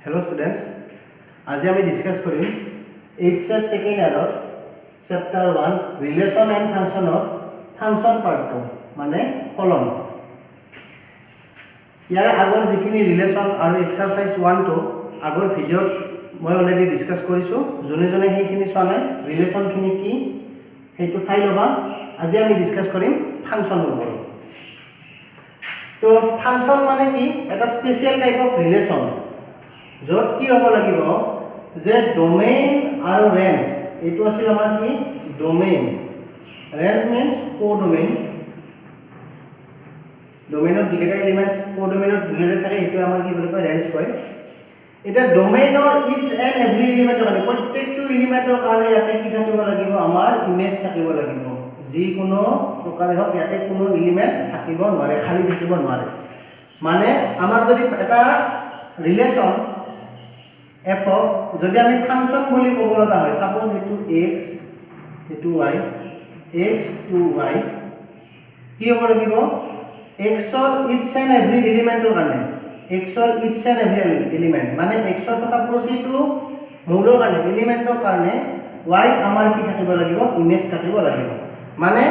Hello students, আজি আমি discuss কৰিম এইচএস সেকেন্ড ইয়াৰৰ চেপ্টাৰ 1 ৰিলেশন এণ্ড ফাংচনৰ ফাংচন পাৰ্টটো মানে ফলন। ইয়াৰ আগৰ যিখিনি ৰিলেশন আৰু এক্সাৰসাইজ 1 টো আগৰ ভিডিঅ'ত মই অলৰেডি ডিসকাস কৰিছো। জনে জনে সেইখিনি চোৱা নাই, ৰিলেশনখিনি কি সেইটো চাই লবা। আজি আমি ডিসকাস কৰিম ফাংচনৰ ওপৰত। তো ফাংচন মানে কি? এটা স্পেশাল টাইপ অফ ৰিলেশন য'ত কি হ'ব লাগিব যে ডোমেইন আৰু ৰেঞ্জ, এইটো আছিল আমাৰ কি ডোমেইন, ৰেঞ্জ মিন্স কোডোমেইন। ডোমেইনৰ যিকেইটা এলিমেন্টছ কোডোমেইনত ৰিলেটেড থাকে এইটো আমাৰ কি বুলি কয় ৰেঞ্জ কয়। এটা ডোমেইনৰ ইচ এণ্ড এভৰি এলিমেন্টৰ কাৰণে প্ৰত্যেকটো এলিমেন্টৰ কাৰণে ইয়াতে কি থাকিব লাগিব আমাৰ ইমেজ থাকিব লাগিব। যিকোনো প্ৰকাৰে হওক ইয়াতে কোনো এলিমেন্ট থাকিব নোৱাৰে, খালি থাকিব নোৱাৰে। মানে আমাৰ যদি এটা ৰিলেশন f যদি আমি ফাংশন বুলি ক'ব লগা হয়, সাপোজ এটো x এটো y, x to y কি হ'ব লাগিব x ৰ ইচ এণ্ড এভৰি এলিমেন্টৰ কাৰণে, x ৰ ইচ এণ্ড এভৰি এলিমেন্ট মানে x ৰ থকা প্ৰতিটো মৌলৰ কাৰণে এলিমেন্টৰ কাৰণে y আমাৰ কি থাকিব লাগিব ইমেজ থাকিব লাগিব। মানে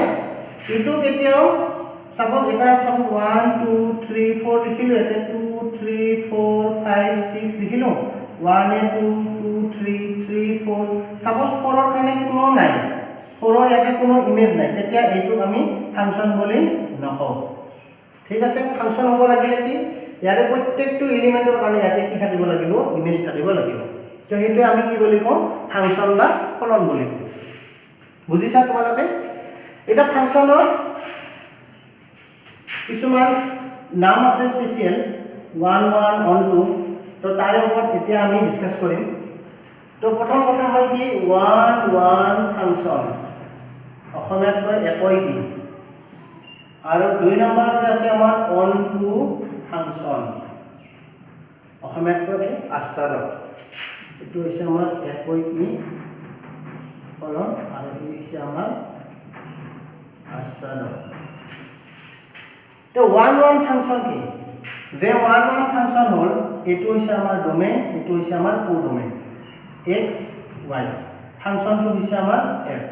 ইটো কেতিয়াও সাপোজ এটা সাপোজ 1 2 3 4 লিখিলো, এটা 2 3 4 5 6 লিখিলো, 1 2 2 3 3 4 সাপোজ 4 ৰ কাৰণে কোনো নাই, 4 ৰ ইয়াতে কোনো ইমেজ নাই, তেতিয়া এইটো আমি ফাংচন বুলি নকওঁ। ঠিক আছে, ফাংচন হ'ব লাগিলে কি ইয়াৰে প্ৰত্যেকটো এলিমেন্টৰ কাৰণে ইয়াতে কি থাকিব লাগিব ইমেজ থাকিব লাগিব। তো সেইটো আমি কি বুলি কওঁ ফাংচন বা ফলন বুলি কওঁ। বুজিছা তোমালোকে? এটা ফাংচনৰ কিছুমান নাম আছে স্পেশাল 1 1 1 2, তো তাৰ ওপৰত এতিয়া আমি ডিসকাস কৰিম। তো প্ৰথম কথা হ'ল কি 1 1 ফাংচন, অসমীয়াত কয় একই কি, আৰু 2 নম্বৰতে আছে আমাৰ অন টু ফাংচন, অসমীয়াত কয় আশ্বাদক। এইটো হৈছে আমাৰ একই কি ফলন আৰু এই হৈছে আমাৰ আশ্বাদক। তো 1 1 ফাংচন কি? যে 1 1 ফাংচন হল এটো হৈছে আমাৰ ডোমেইন, এটো হৈছে আমাৰ কোডোমেইন x y, ফাংচনটো হৈছে আমাৰ f।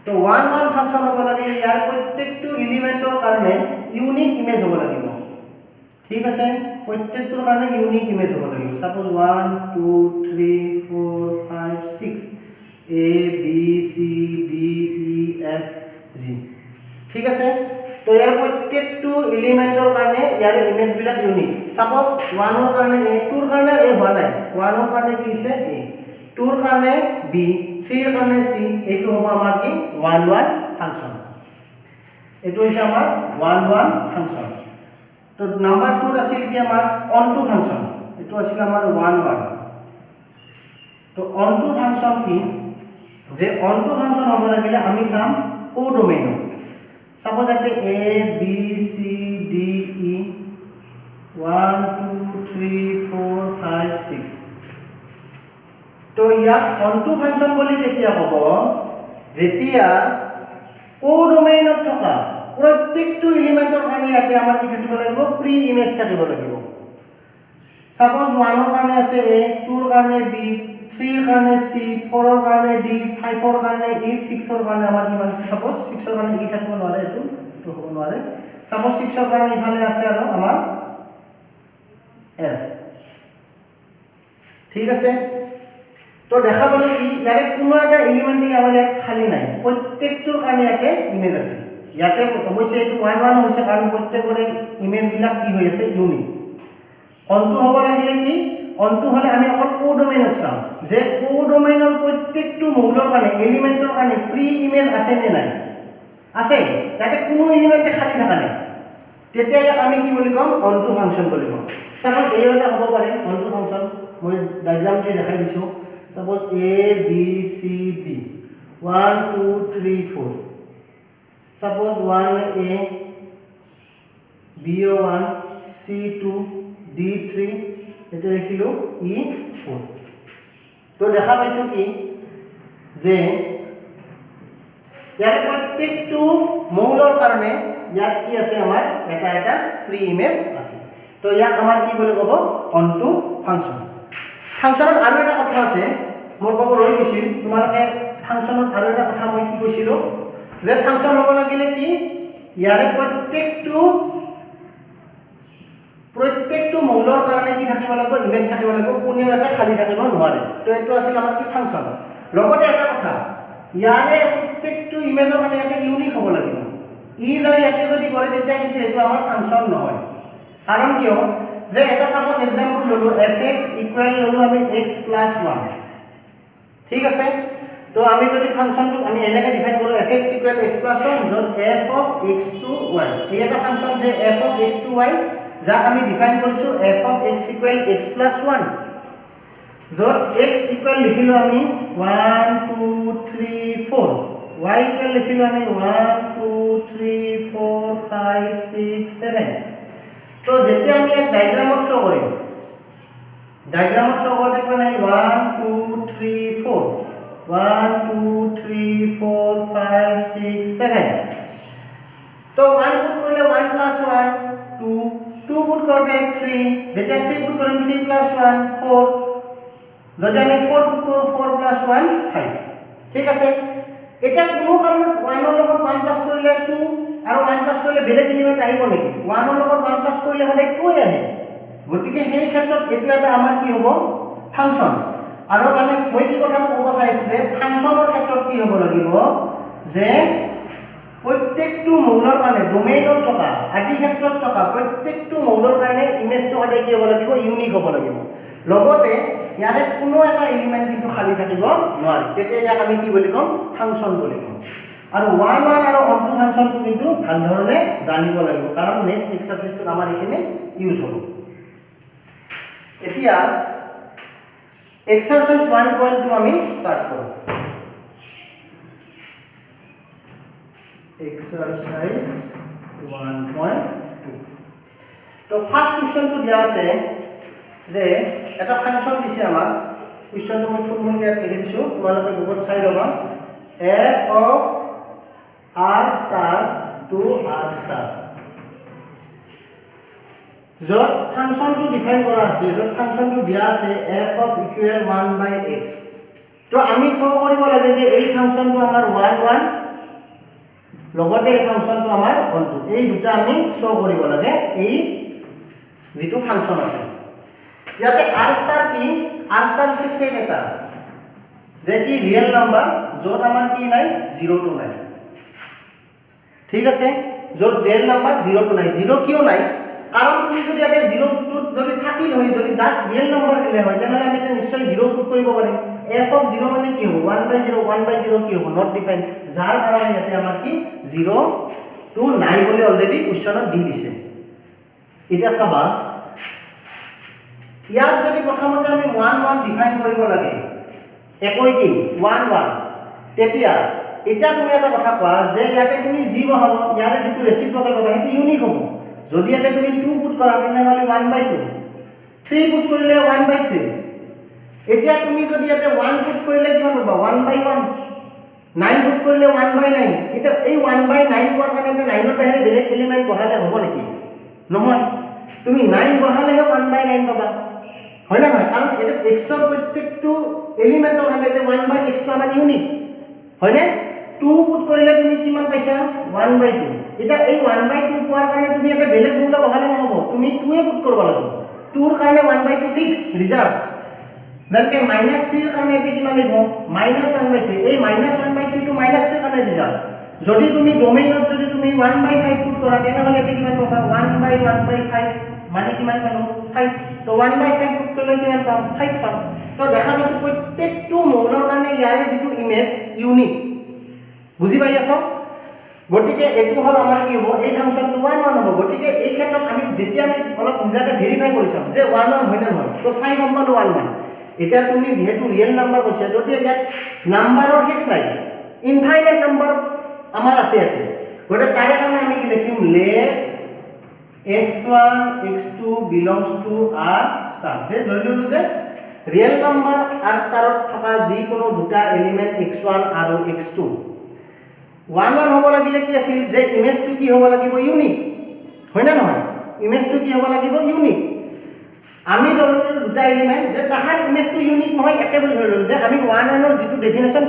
তো 1 1 ফাংচন হ'ব লাগে ইয়াৰ প্ৰত্যেকটো এলিমেন্টৰ কাৰণে ইউনিক ইমেজ হ'ব লাগিব। ঠিক আছে, প্ৰত্যেকটোৰ কাৰণে ইউনিক ইমেজ হ'ব লাগিব। Suppose 1 2 3 4 5 6 a b c d e f g। ঠিক আছে, তো ইয়াৰ প্ৰত্যেকটো এলিমেন্টৰ কাৰণে ইয়াৰ ইমেজ বিলাক ইউনিক। সাপোজ 1 ৰ কাৰণে a, 2 ৰ কাৰণে a হোৱা নাই, 1 ৰ কাৰণে কি আছে a, 2 ৰ কাৰণে b, 3 ৰ কাৰণে c, এইটো হ'ব আমাৰ কি 1 1 ফাংচন। এইটো হৈছে আমাৰ 1 1 ফাংচন। তো নাম্বাৰ 2 আছিল কি আমাৰ অন টু ফাংচন, এইটো আছিল আমাৰ 1 1। তো অন টু ফাংচন কি? যে অন টু ফাংচন হ'ব লাগিলে আমি চাম কোডোমেইন। সাপোজ এতে a b c d e 1 2 3 4 5 6। তো ইয়াক অন টু ফাংচন বুলি কেতিয়া ক'ব? যেতিয়া কোডোমেইনত থকা প্ৰত্যেকটো এলিমেন্টৰ কাৰণে ইয়াতে আমাৰ কি থাকিব লাগিব প্ৰি ইমেজ থাকিব লাগিব। সাপোজ 1 ৰ কাৰণে আছে a, 2 ৰ কাৰণে b, 3 ৰ কাৰণে c, 4 ৰ কাৰণে d, 5 ৰ কাৰণে e, 6 ৰ কাৰণে আমাৰ কি আছে সাপোজ 6 ৰ কাৰণে e থাকিব নোৱাৰে, এইটো হ'ব নোৱাৰে। সাপোজ 6 ৰ কাৰণে ইফালে আছে আৰু আমাৰ f। ঠিক আছে, তো দেখা পালো কি ইয়াৰে কোনো এটা এলিমেন্ট আমাৰ ইয়াত খালি নাই, প্ৰত্যেকটোৰ কাৰণে ইয়াতে ইমেজ আছে। ইয়াতে অৱশ্যে এইটো 1 1 হৈছে কাৰণ প্ৰত্যেকৰে ইমেজ বিলাক কি হৈ আছে ইউনিক। অনটো হ'ব লাগিলে কি অনটো হলে আমি অকল কোডোমেইনত চাম যে কোডোমেইনৰ প্ৰত্যেকটো মৌলৰ কাৰণে এলিমেন্টৰ কাৰণে প্ৰি ইমেজ আছে নে নাই, আছে, ইয়াতে কোনো এলিমেন্টে খালি থকা নাই, তেতিয়া ইয়াক আমি কি বুলি কম অনটো ফাংচন বুলি কম। সাপোজ এই এটা হ'ব পাৰে অনটো ফাংচন, মই ডায়াগ্ৰামটো দেখাই দিছো। Suppose a b c d 1 2 3 4, suppose 1 a b 1 c 2 d 3, এটা লিখিলো e 4। তো দেখা পাইছো কি যে ইয়াৰ প্ৰত্যেকটো মৌলৰ কাৰণে ইয়াত কি আছে আমাৰ এটা এটা প্ৰি ইমেজ আছে। তো ইয়াক আমাৰ কি বুলি ক'ব অনটো ফাংচন ফাংচনত আৰু এটা কথা আছে মোৰ ক'ব ৰৈ গৈছিল তোমালোকে ফাংচনত আৰু এটা কথা মই কি কৈছিলোঁ যে ফাংচন হ'ব লাগিলে কি ইয়াৰে প্ৰত্যেকটো মৌলৰ কাৰণে কি থাকিব লাগিব ইমেজ থাকিব লাগিব কোনেও এটা খালি থাকিব নোৱাৰে তো এইটো আছিল আমাৰ কি ফাংচন লগতে এটা কথা ইয়াৰে প্ৰত্যেকটো ইমেজৰ কাৰণে এটা ইউনিক হ'ব লাগিব ই যায় ইয়াতে যদি কৰে তেতিয়া কিন্তু এইটো আমাৰ ফাংচন নহয় কাৰণ কিয় যে এটা সাপোজ এক্সাম্পল ললো fx ইকুৱেল ললো আমি x + 1 ঠিক আছে তো আমি যদি ফাংচনটো আমি এনেকৈ ডিফাইন কৰো fx ইকুৱেল x + 1 যত f of x to y এই এটা ফাংচন যে f of x to y যাক আমি ডিফাইন কৰিছো f of x equal x + 1 যত x ইকুৱেল লিখিলো আমি 1 2 3 4 y ইকুৱেল লিখিলো আমি 1 2 3 4 5 6 7 তো যেতিয়া আমি এক ডায়াগ্ৰামত শো কৰিম ডায়াগ্ৰামত শো কৰোঁতে মানে 1 2 3 4 1 2 3 4 5 6 7 তো 1 পুট কৰিলে 1 + 1 2 2 পুট কৰোঁতে 3 যেতিয়া 3 পুট কৰিম 3 + 1 4 যদি আমি 4 পুট কৰোঁ 4 + 1 5 ঠিক আছে এটা কোনো কাৰণত 1 ৰ লগত 1 প্লাস কৰিলে 2 আৰু 1 প্লাস কৰিলে বেলেগ এলিমেন্ট আহিব নেকি 1 ৰ লগত 1 প্লাস কৰিলে হলে 2 আহে গতিকে সেই ক্ষেত্ৰত এটো এটা আমাৰ কি হ'ব ফাংচন আৰু মানে মই কি কথা ক'ব চাইছো যে ফাংচনৰ ক্ষেত্ৰত কি হ'ব লাগিব যে প্ৰত্যেকটো মৌলৰ কাৰণে ডোমেইনত থকা আদি ক্ষেত্ৰত থকা প্ৰত্যেকটো মৌলৰ কাৰণে ইমেজটো সদায় কি হ'ব লাগিব ইউনিক হ'ব লাগিব লগতে ইয়াৰে কোনো এটা এলিমেন্ট কিন্তু খালি থাকিব নোৱাৰে তেতিয়া ইয়াক আমি কি বুলি কম ফাংচন বুলি কম আৰু 1 1 আৰু অনটো ফাংচনটো কিন্তু ভাল ধৰণে জানিব লাগিব কাৰণ নেক্সট এক্সাৰসাইজটো আমাৰ এখানে ইউজ হ'ব এতিয়া এক্সারসাইজ 1.2 আমি স্টার্ট করব এক্সারসাইজ 1.2 তো ফার্স্ট কোশ্চেনটো দিয়া আছে যে এটা ফাংশন দিছে আমাক কোশ্চেনটো মই ফুলমুলকে লিখি দিছো তোমালোকে বুকত চাই লবা f of r star to r star যত ফাংশনটো ডিফাইন কৰা আছে যত ফাংশনটো দিয়া আছে f of equal 1 by x তো আমি শো কৰিব লাগে যে এই ফাংশনটো আমাৰ 1 1 লগতে এই ফাংশনটো আমাৰ 1 2 এই দুটা আমি শো কৰিব লাগে এই যেটো ফাংশন আছে ইয়াতে r star কি r star হচ্ছে সেট এটা যে কি রিয়েল নাম্বার যত আমাৰ কি নাই 0 to নাই ঠিক আছে যত রিয়েল নাম্বার 0 to নাই 0 কিয় নাই কারণ তুমি যদি এটা 0 পুট যদি থাকিল হয় যদি জাস্ট রিয়েল নাম্বার দিলে হয় তাহলে আমি এটা নিশ্চয় 0 পুট কৰিব পাৰিম f of 0 মানে কি হ'ব 1/0 কি হ'ব নট ডিফাইন যাৰ কাৰণে ইয়াতে আমাৰ কি 0 to নাই বুলি অলৰেডি কোশ্চনত দি দিছে এটা চাবা ইয়াত যদি প্ৰথমতে আমি 1 1 ডিফাইন কৰিব লাগে একই কি 1 1 তেতিয়া এটা তুমি এটা কথা কোৱা যে ইয়াতে তুমি জি বহাব ইয়াৰে যেটো ৰেসিপ্ৰকেল পাবা সেইটো ইউনিক হ'ব যদি এটা তুমি 2 পুট কৰা তেনেহলে 1/2 3 পুট কৰিলে 1/3 এতিয়া তুমি যদি এটা 1 পুট কৰিলে কিমান পাবা 1/1 9 পুট কৰিলে 1/9 এটা এই 1/9 পোৱাৰ কাৰণে এটা 9 ৰ বাহিৰে বেলেগ এলিমেন্ট বহালে হ'ব নেকি নহয় তুমি 9 বহালেহে 1/9 পাবা হয় না নহয় কাৰণ এটা x ৰ প্ৰত্যেকটো এলিমেন্টৰ কাৰণে এটা 1/x টো আমাৰ ইউনিক হয় না 2 পুট কৰিলে তুমি কিমান পাইছা 1/2 এটা এই 1/2 পোৱাৰ কাৰণে তুমি এটা বেলেগ মূল্য বহালে নহব তুমি 2 এ পুট কৰিব লাগিব 2 ৰ কাৰণে 1/2 ফিক্স ৰিজাৰ্ভ যেনকে -3 ৰ কাৰণে এটা কিমান লিখো -1/3 এই -1/3 টো -3 ৰ কাৰণে ৰিজাৰ্ভ যদি তুমি ডোমেইনত যদি তুমি 1/5 পুট কৰা তেনেহলে এটা কিমান পাবা 1/1/5 মানে কিমান পালো 5 তো 1/5 পুট কৰিলে কিমান পাম 5 পাম তো দেখা গৈছে প্ৰত্যেকটো মৌলৰ কাৰণে ইয়াৰে যেটো ইমেজ ইউনিক বুজি পাই আছো গটিকে এটো হল আমাৰ কি হ'ব এই ফাংশনটো 1 1 হ'ব গটিকে এই ক্ষেত্ৰত আমি যেতিয়া আমি অলপ নিজাকে ভেৰিফাই কৰিছাম যে 1 1 হয় না নহয় তো চাই গম পালো 1 1 এটা তুমি যেহেতু রিয়েল নাম্বার কৈছে গটিকে ইয়াত নাম্বাৰৰ শেষ নাই ইনফাইনাইট নাম্বাৰ আমাৰ আছে ইয়াতে গটে তাৰে কাৰণে আমি কি লিখিম let x1 x2 belongs to r star যে ধৰিলো যে ৰিয়েল নাম্বাৰ r স্টাৰত থকা যি কোনো দুটা এলিমেন্ট x1 আৰু x2 1 1 হ'ব লাগিলে কি আছিল যে ইমেজটো কি হ'ব লাগিব ইউনিক হয় না নহয় ইমেজটো কি হ'ব লাগিব ইউনিক আমি ধৰিলো দুটা এলিমেন্ট যে তাহাৰ ইমেজটো ইউনিক নহয় একে বুলি ধৰিলো যে আমি 1 1 ৰ যেটো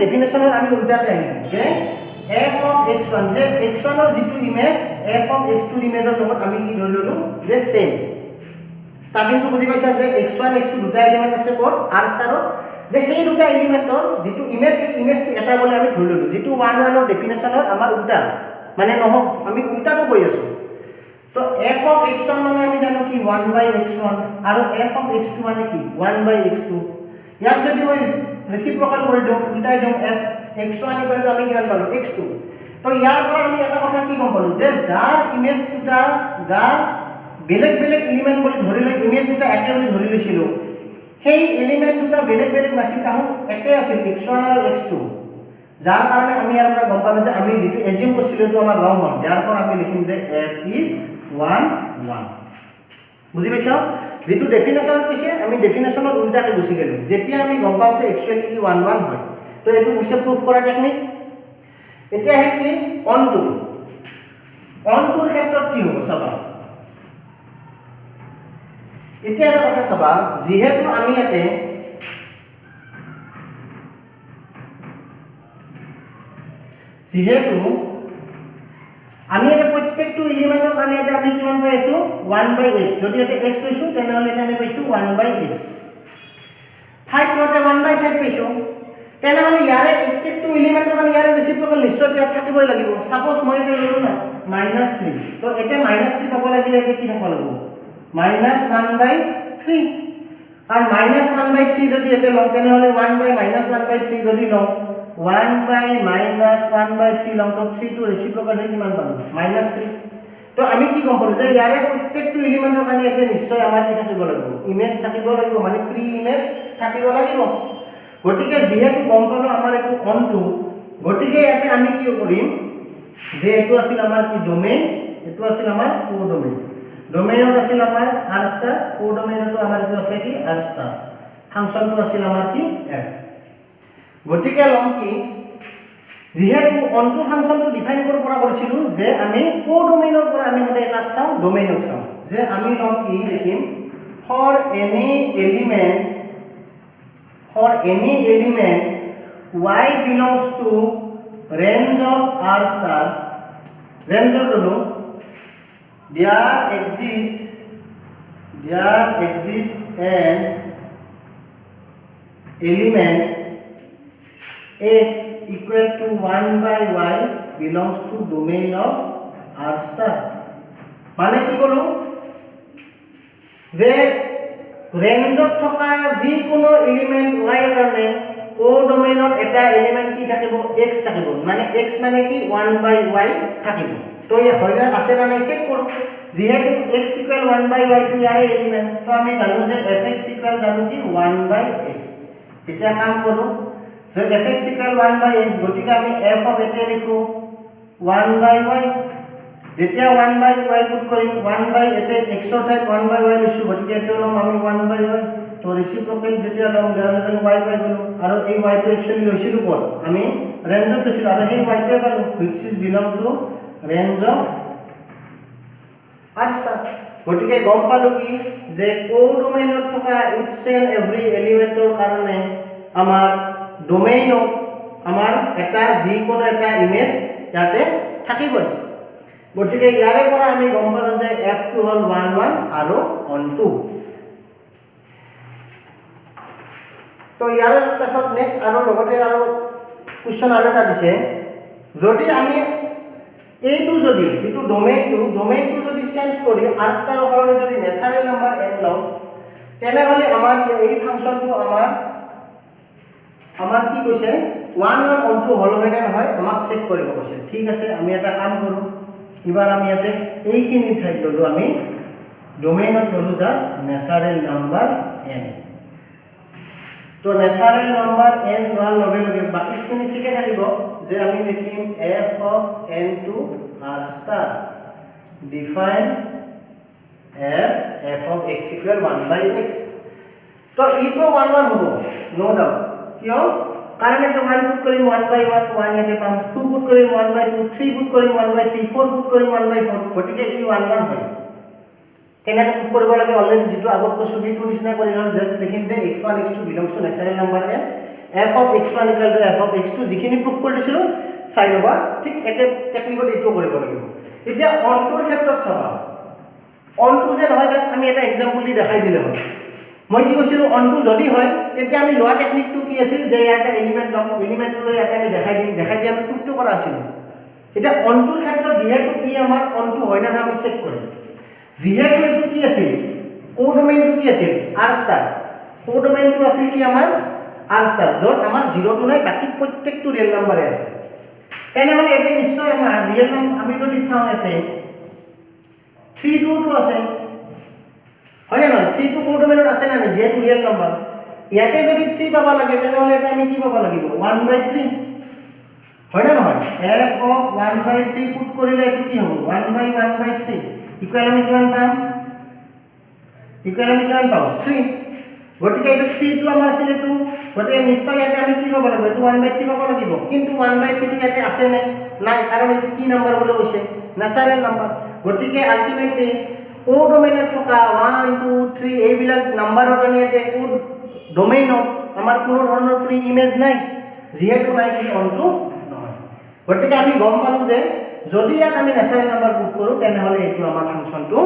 ডেফিনেশনৰ আমি উল্টাকে আহিলো যে f of x1 যে x1 ৰ যেটো ইমেজ f of x2 ইমেজৰ লগত আমি কি ধৰিলো যে সেম স্টার্টিংটো বুজি পাইছা যে x1 x2 দুটা এলিমেন্ট আছে কোড r স্টাৰত যে সেই দুটা এলিমেন্টৰ যেটো ইমেজ সেই ইমেজটো এটা বুলি আমি ধৰি ললো যেটো 1 1 ৰ ডেফিনেশনৰ আমাৰ উল্টা মানে নহক আমি উল্টাটো কৈ আছো তো f of x1 মানে আমি জানো কি 1/x1 আৰু f of x2 মানে কি 1/x2 ইয়াত যদি মই ৰেচিপ্ৰকাল কৰি দিওঁ উল্টাই দিওঁ x1 ইকুৱেল টু আমি কি পালো x2 তো ইয়াৰ পৰা আমি এটা কথা কি গম পালো যে যাৰ ইমেজ দুটা গা বেলেগ বেলেগ এলিমেন্ট বুলি ধৰিলে ইমেজ দুটা একে বুলি ধৰি লৈছিলো সেই এলিমেন্ট দুটা বেলেগ বেলেগ নাছিল তাহো একে আছিল x1 আৰু x2 যাৰ কাৰণে আমি ইয়াৰ পৰা গম পালো যে আমি যেটো এজিউম কৰিছিলো তো আমাৰ ৰং হ'ল ইয়াৰ পৰা আমি লিখিম যে f is 1 1 বুজি পাইছা যেটো ডেফিনেশনত কৈছে আমি ডেফিনেশনৰ উল্টাকে গুছি গেলো যেতিয়া আমি গম পাম যে एक्चुअली ই 1 1 হয় তো এটো হৈছে প্ৰুফ কৰা টেকনিক এতিয়া হে কি অনটোৰ ক্ষেত্ৰত কি হ'ব চাবা এতিয়া এটা কথা চাবা যেহেতু আমি ইয়াতে আমি এটা প্ৰত্যেকটো এলিমেন্টৰ কাৰণে এটা আমি কিমান পাইছো 1/x যদি এটা x পাইছো তেনেহলে এটা আমি পাইছো 1/x 5 লতে 1/5 পাইছো তেনেহলে ইয়াৰে প্ৰত্যেকটো এলিমেন্টৰ কাৰণে ইয়াৰে ৰেচিপ্ৰকাল নিশ্চয় ইয়াত থাকিবই লাগিব সাপোজ মই এটা ললো না -3 তো এটা -3 পাব লাগিলে এটা কি থাকিব লাগিব -1/3 আর -1/3 যদি এটা লং তেনেহলে 1/-1/3 যদি লং 1/-1/3 লং তো 3 টু ৰেচিপ্ৰকাল হৈ কিমান পালো -3 তো আমি কি গম পালো যে ইয়াৰে প্ৰত্যেকটো এলিমেন্টৰ কাৰণে এটা নিশ্চয় আমাৰ কি থাকিব লাগিব ইমেজ থাকিব লাগিব মানে প্ৰি ইমেজ থাকিব লাগিব গটিকে যেহেতু গম পালো আমাৰ একো অনটো গটিকে ইয়াতে আমি কি কৰিম যে এটো আছিল আমাৰ কি ডোমেইন এটো আছিল আমাৰ কোডোমেইন ডোমেইনত আছিল আমাৰ r স্টাৰ কোডোমেইনটো আমাৰ এটো আছে কি r স্টাৰ ফাংশনটো আছিল আমাৰ কি f গটিকে লম কি যেহেতু অনটো ফাংশনটো ডিফাইন কৰিব পৰা কৰিছিল যে আমি কোডোমেইনৰ পৰা আমি হতে কাক চাও ডোমেইনক চাও যে আমি লম কি লিখিম for any element y belongs to range of r star range of there exists an element x equal to 1/y belongs to domain of r star মানে কি কলো যে ৰেঞ্জত থকা যি কোনো এলিমেন্ট y কাৰণে কোডোমেইনত এটা এলিমেন্ট কি থাকিব x থাকিব মানে x মানে কি 1/y থাকিব তো এই হয়রা আছে না নাই চেক করব যেহেতু x ইকুয়াল 1/y টু ইয়াৰে এলিমেন্ট তো আমি জানো যে fx ইকুয়াল জানো কি 1/x এটা কাম করো যে fx ইকুয়াল 1/x গটিকে আমি f অফ এটা লিখো 1/y যেতিয়া 1/y পুট কৰিম 1/y এতে x ৰ ঠাইত 1/y লিখছো গটিকে এটো লম আমি 1/y তো ৰেচিপ্ৰকেল যেতিয়া লম দেয়ালে y পাই গলো আৰু এই y টো एक्चुअली লৈছিলো ক'ত আমি ৰেঞ্জত লৈছিলো আৰু সেই y টো পালো which is belong to range of r star গটিকে গম পালো কি যে কোডোমেইনত থকা each and every এলিমেন্টৰ কাৰণে আমাৰ ডোমেইনত আমাৰ এটা যি কোনো এটা ইমেজ ইয়াতে থাকিবই গটিকে ইয়াৰে পৰা আমি গম পালো যে f2 হল 1 1 আৰু on2 তো ইয়াৰ পাছত নেক্সট আৰু লগতে আৰু কোৱেশ্চন আৰু এটা দিছে যদি আমি এইটো যদি যেটো ডোমেইনটো যদি চেঞ্জ কৰি r স্টাৰৰ কাৰণে যদি নেচাৰেল নাম্বাৰ n লওঁ তেনেহলে আমাৰ এই ফাংশনটো আমাৰ কি কৈছে 1 আৰু on2 হল হয় না নহয় আমাক চেক কৰিব কৈছে ঠিক আছে আমি এটা কাম কৰো এবাৰ আমি ইয়াতে এইখিনি ঠাইত ললো আমি ডোমেইনত ললো জাস্ট নেচাৰেল নাম্বাৰ n তো নেচাৰেল নাম্বাৰ n লোৱাৰ লগে লগে বাকিখিনি ঠিকে থাকিব যে আমি লিখিম f of n to r star define f of x equal 1/x তো ইটো 1 1 হ'ব নো ডাউট কিয় कारण এটা 1 পুট কৰিম 1/1 1 ইয়াতে পাম 2 পুট কৰিম 1/2 3 পুট কৰিম 1/3 4 পুট কৰিম 1/4 গটিকে ই 1 1 হয় কেনেকৈ প্ৰুভ কৰিব লাগে অলৰেডি যেটো আগত কৈছো সেইটো নিচিনা কৰি হ'ল জাস্ট লিখিম যে x1 x2 belongs to natural number n f of x1 equal to f of x2 যিখিনি প্ৰুভ কৰি দিছিলো চাই লবা ঠিক একে টেকনিকত এইটো কৰিব লাগিব এতিয়া অনটোৰ ক্ষেত্ৰত চাবা অনটো যে নহয় জাস্ট আমি এটা এক্সাম্পল দি দেখাই দিলে হ'ল মই কি কৈছিলো অনটো যদি হয় তেতিয়া আমি লোৱা টেকনিকটো কি আছিল যে এটা এলিমেন্ট লম এলিমেন্টটো লৈ এটা আমি দেখাই দিম আমি প্ৰুফটো কৰা আছিল এটা অনটোৰ ক্ষেত্ৰত যেহেতু ই আমাৰ অনটো হয় না আমি চেক কৰিম যেহেতু এটো কি আছিল কোডোমেইনটো কি আছিল r স্টাৰ কোডোমেইনটো আছিল কি আমাৰ r স্টাৰ যত আমাৰ 0 টু নাই বাকি প্ৰত্যেকটো ৰিয়েল নাম্বাৰে আছে তেনেহলে এতে নিশ্চয় আমাৰ ৰিয়েল নাম্বাৰ আমি যদি চাও এতে 3 2 টো আছে হয় না 3 2 কোডোমেইনত আছে না যেহেতু ৰিয়েল নাম্বাৰ ইয়াতে যদি 3 পাবা লাগে তেনেহলে এটা আমি কি পাবা লাগিব 1/3 হয় না নহয় f of 1/3 পুট কৰিলে এটো কি হ'ব 1/1/3 ইকুয়াল আমি কিমান পাম ইকুয়াল আমি কিমান পাম 3 গতিকে এটো 3 টো আমাৰ আছিল এটো গতিকে নিশ্চয় ইয়াতে আমি কি পাব লাগিব এটো 1/3 পাব লাগিব কিন্তু 1/3 টো ইয়াতে আছে নাই কাৰণ এটো কি নাম্বাৰ বুলি কৈছে নেচাৰেল নাম্বাৰ গতিকে আলটিমেটলি কোডোমেইনত থকা 1 2 3 এই বিলাক নাম্বাৰৰ কাৰণে ইয়াতে কোড ডোমেইনত আমাৰ কোনো ধৰণৰ ফ্ৰী ইমেজ নাই যেহেতু নাই কি অনটো নহয় গতিকে আমি গম পালো যে যদি ইয়াত আমি নেচাৰেল নাম্বাৰ পুট কৰো তেনেহলে এটো আমাৰ ফাংচনটো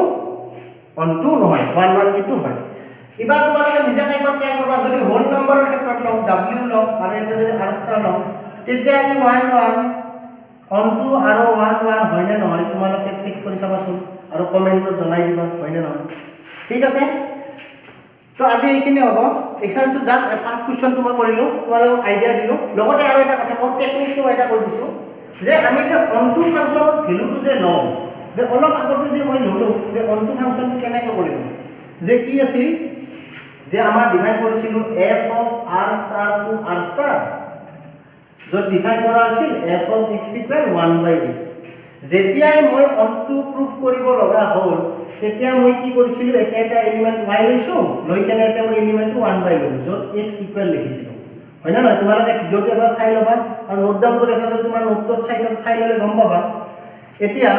অনটো নহয় 1 1 কিন্তু হয় এবাৰ তোমালোকে নিজে একবাৰ ট্ৰাই কৰবা যদি হোল নাম্বাৰৰ ক্ষেত্ৰত লও w লও আৰু এটা যদি r স্টাৰ লও তেতিয়া ই 1 1 অনটো আৰু 1 1 হয় নে নহয় তোমালোকে চেক কৰি চাবাচোন আৰু কমেন্টত জনাই দিবা হয় নে নহয় ঠিক আছে তো আজি এইখিনি হ'ব এক্সাৰসাইজ জাস্ট পাঁচ কোৱেশ্চন তোমাৰ কৰিলো তোমালোকক আইডিয়া দিলো লগতে আৰু এটা কথা মই টেকনিকটো এটা কৈ দিছো যে আমি যে অনটো ফাংচনৰ ভ্যালুটো যে লও যে অলপ আগতে যে মই ললো যে অনটো ফাংচনটো কেনেকৈ কৰিম যে কি আছিল যে আমাৰ ডিফাইন কৰিছিলো f of r star to r star যত ডিফাইন কৰা আছিল f of x equal 1/x যেতিয়াই মই অনটো প্ৰুফ কৰিব লগা হ'ল তেতিয়া মই কি কৰিছিলো এটা এলিমেন্ট y লৈছো লৈ কেনে এটা মই এলিমেন্টটো 1 বাই ললো যত x ইকুৱেল লিখিছিলো হয় না নহয় তোমালোকে ভিডিওটো এবাৰ চাই লবা আৰু নোট ডাউন কৰি আছে যদি তোমাৰ নোটত চাই ললে গম পাবা এতিয়া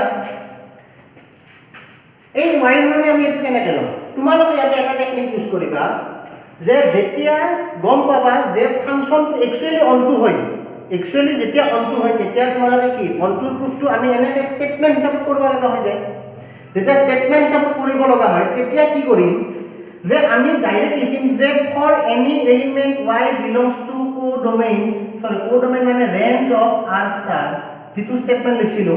এই y মানে আমি এটো কেনেকৈ লম তোমালোকে ইয়াতে এটা টেকনিক ইউজ কৰিবা যে যেতিয়া গম পাবা যে ফাংচনটো একচুয়ালি অনটো হয় একচুয়ালি যেতিয়া অনটো হয় তেতিয়া তোমালোকে কি অনটোৰ প্ৰুফটো আমি এনেকৈ স্টেটমেন্ট হিচাপত কৰিব লগা হৈ যায় যেতিয়া স্টেটমেন্ট হিচাপত কৰিব লগা হয় তেতিয়া কি কৰিম যে আমি ডাইৰেক্ট লিখিম যে for any element y belongs to codomain codomain মানে ৰেঞ্জ অফ r স্টাৰ যেটো স্টেটমেন্ট লিখিলো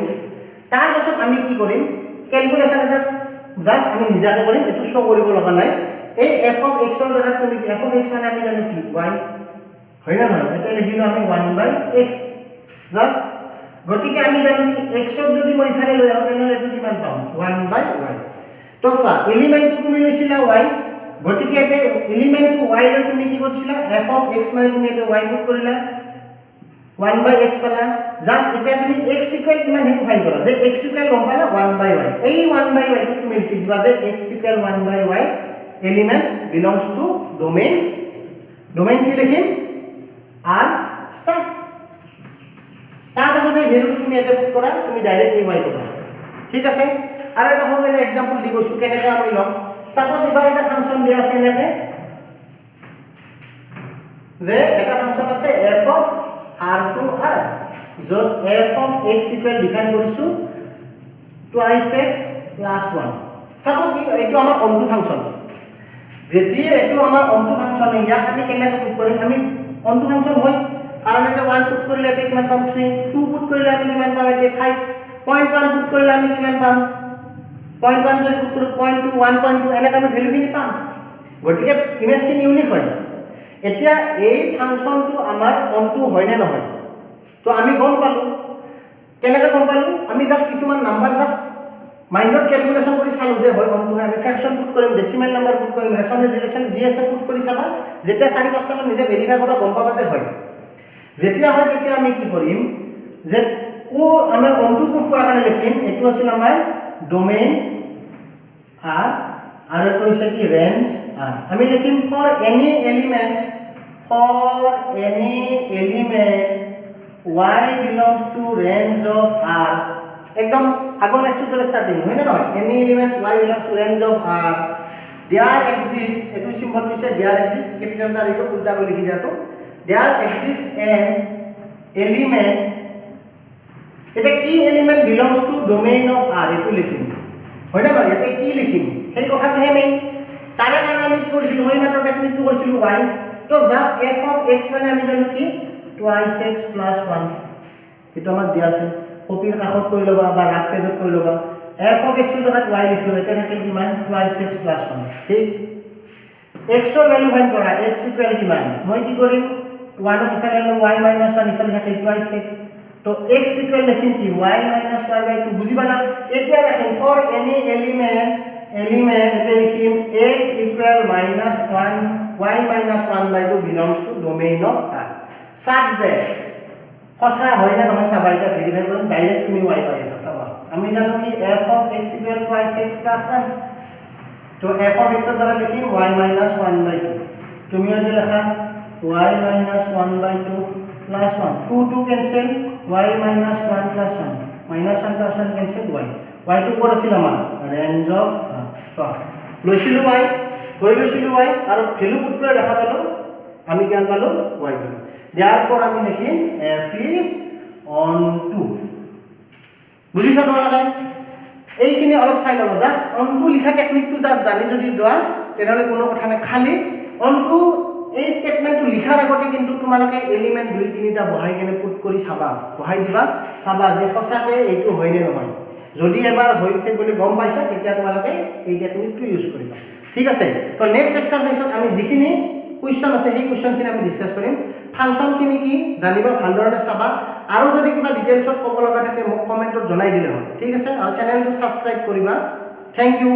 তাৰ পাছত আমি কি কৰিম ক্যালকুলেশন এটা জাস্ট আমি নিজাকে কৰিম এটো শো কৰিব লগা নাই এই f of x ৰ জায়গাত তুমি f of x মানে আমি জানো কি y হয় না নহয় এটা লিখিলো আমি 1/x জাস্ট গতিকে আমি জানো কি x ক যদি মই ইফালে লৈ আহো তেনে এটো কিমান পাম 1/y তো চা এলিমেন্ট তুমি লৈছিলা y গতিকে এটা এলিমেন্ট y লৈ তুমি কি কৰিছিলা f of x মানে তুমি এটা y পুট কৰিলা 1/x পালা জাস্ট এটা তুমি x ইকুৱেল কিমান হেতু ফাইন্ড কৰা যে x ইকুৱেল গম পালা 1/y এই 1/y টো তুমি লিখি দিবা যে x equal 1/y elements belongs to domain domain কি লিখিম r স্টার তাৰ পাছত এই ভ্যালুটো তুমি এটা পুট কৰা তুমি ডাইৰেক্ট এই y পাবা ঠিক আছে আৰু এটা সৰু এটা এক্সাম্পল দি গৈছো কেনেকৈ আমি লম সাপোজ এবাৰ এটা ফাংচন দিয়া আছে এনেকে যে এটা ফাংচন আছে f of r to r যত f of x equal define কৰিছো twice x plus 1 সাপোজ এইটো আমাৰ অনটো ফাংচন যেতিয়া এইটো আমাৰ অনটো ফাংচন ইয়াক আমি কেনেকৈ পুট কৰিম আমি অনটো ফাংচন হয় কাৰণ এটা 1 পুট কৰিলে এটা কিমান পাম 3 2 পুট কৰিলে আমি কিমান পাম এটা 5 0.1 পুট কৰিলে আমি কিমান পাম 0.1 যদি পুট কৰো 0.2 1.2 এনেকৈ আমি ভ্যালুখিনি পাম গতিকে ইমেজখিনি ইউনিক হয় এতিয়া এই ফাংচনটো আমাৰ অনটো হয় নে নহয় তো আমি গম পালো কেনেকৈ গম পালো আমি জাস্ট কিছুমান নাম্বাৰ জাস্ট মাইন্ডত ক্যালকুলেশন কৰি চালো যে হয় অনটো হয় আমি ফ্ৰ্যাকশন পুট কৰিম ডেসিমেল নাম্বাৰ পুট কৰিম ৰেশনেল ৰিলেশন জিএস পুট কৰি চাবা যেতিয়া 4-5টা মান নিজে ভেৰিফাই কৰা গম পাবা যে হয় যেতিয়া হয় তেতিয়া আমি কি কৰিম যে ও আমাৰ অনটো প্ৰুফ কৰাৰ কাৰণে লিখিম এটো আছিল আমাৰ ডোমেইন r আৰু এটো হৈছে কি ৰেঞ্জ r আমি লিখিম for any element y belongs to range of r একদম আগৰ নেক্সটৰ স্টাৰ্টিং হয় না নহয় any elements y belongs to range of r there exists এটো সিম্বল দিছে there exists ক্যাপিটাল তাৰ এটো উল্টা কৰি লিখি দিয়াটো there exists an element এটা কি element belongs to domain of r এটো লিখিম হয় না নহয় এটা কি লিখিম সেই কথাটোহে মেইন তাৰে কাৰণে আমি কি কৰিছিলো মই মাত্ৰ টেকনিকটো কৰিছিলো y তো জাস্ট f of x মানে আমি জানো কি twice x plus 1 এটা আমাক দিয়া আছে কপিৰ কাষত কৈ লবা বা ৰাগ পেজত কৈ লবা f of x ৰ জায়গাত y লিখলো এটা থাকিল কিমান twice x plus 1 ঠিক x ৰ ভ্যালু ফাইন্ড কৰা x ইকুয়াল কিমান মই কি কৰিম 1 ৰ ইফালে আনো y minus 1 ইফালে থাকিল twice x তো x ইকুয়াল লিখিম কি y minus y by 2 বুজি পালা এতিয়া লিখিম for any element এটা লিখিম x equal minus 1 y minus 1 by 2 belongs to domain of r such that সঁচা হয় না নহয় চাবা এটা ভেৰিফাই কৰিম ডাইৰেক্ট তুমি y পাই আছা চাবা আমি জানো কি f of x equal twice x plus 1 তো f of x দ্বারা লিখিম y minus 1 by 2 তুমি এটা লেখা y minus 1 by 2 plus 1 2 2 cancel y minus 1 plus 1 minus 1 plus 1 cancel y to ক'ত আছিল আমাৰ range of লৈছিলো y কৰি লৈছিলো y আৰু ভ্যালু পুট কৰি দেখা পালো আমি কিমান পালো y পালো therefore আমি লিখিম f is on 2 বুজিছা তোমালোকে এইখিনি অলপ চাই লবা জাস্ট on 2 লিখা টেকনিকটো জাস্ট জানি যদি যোৱা তেনেহলে কোনো কথা নাই খালি on 2 এই স্টেটমেন্টটো লিখাৰ আগতে কিন্তু তোমালোকে এলিমেন্ট 2 3টা বহাই কেনে পুট কৰি চাবা বহাই দিবা চাবা যে সঁচাকে এইটো হয় নে নহয় যদি এবাৰ হৈছে বুলি গম পাইছা তেতিয়া তোমালোকে এই টেকনিকটো ইউজ কৰিবা ঠিক আছে তো নেক্সট এক্সাৰসাইজত আমি যিখিনি কোৱেশ্চন আছে সেই কোৱেশ্চনখিনি আমি ডিসকাস কৰিম ফাংচন কিনি কি জানিবা ভালদৰে চাবা আৰু যদি কিবা ডিটেইলছত ক'ব লগা থাকে মোক কমেন্টত জনাই দিলে হ'ল ঠিক আছে আৰু চেনেলটো সাবস্ক্ৰাইব কৰিবা থ্যাংক ইউ